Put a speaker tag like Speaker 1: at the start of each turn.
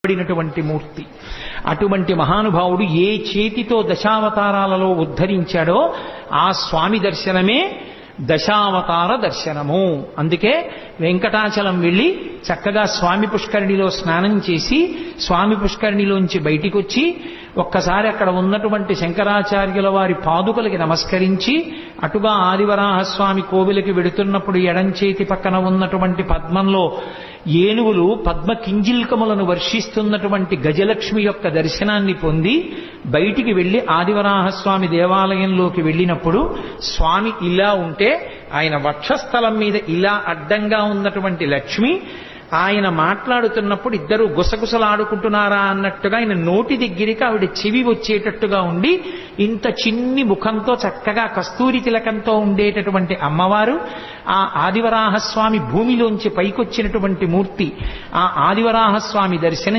Speaker 1: పడినటువంటి మూర్తి. అటువంటి మహానుభావుడు ఏ చేతితో దశావతారాలలో ఉద్ధరించాడో ఆ స్వామి దర్శనమే దశావతార దర్శనము. అందుకే వెంకటాచలం వెళ్ళి చక్కగా స్వామి పుష్కరిణిలో స్నానం చేసి స్వామి పుష్కరిణిలోంచి బయటికి వచ్చి ఒక్కసారి అక్కడ ఉన్నటువంటి శంకరాచార్యుల వారి పాదుకలకి నమస్కరించి అటుగా ఆదివరాహస్వామి కోవిలకి వెడుతున్నప్పుడు ఎడంచేతి పక్కన ఉన్నటువంటి పద్మంలో ఏనుగులు పద్మ కింజిల్కములను వర్షిస్తున్నటువంటి గజలక్ష్మి యొక్క దర్శనాన్ని పొంది బయటికి వెళ్లి ఆదివరాహస్వామి దేవాలయంలోకి వెళ్ళినప్పుడు స్వామి ఇలా ఉంటే ఆయన వక్షస్థలం మీద ఇలా అడ్డంగా ఉన్నటువంటి లక్ష్మి ఆయన మాట్లాడుతున్నప్పుడు ఇద్దరు గుసగుసలాడుకుంటున్నారా అన్నట్టుగా ఆయన నోటి దగ్గరికి ఆవిడ చెవి వచ్చేటట్టుగా ఉండి ఇంత చిన్ని ముఖంతో చక్కగా కస్తూరి తిలకంతో ఉండేటటువంటి అమ్మవారు ఆ ఆదివరాహస్వామి భూమిలోంచి పైకొచ్చినటువంటి మూర్తి. ఆ ఆదివరాహస్వామి దర్శనం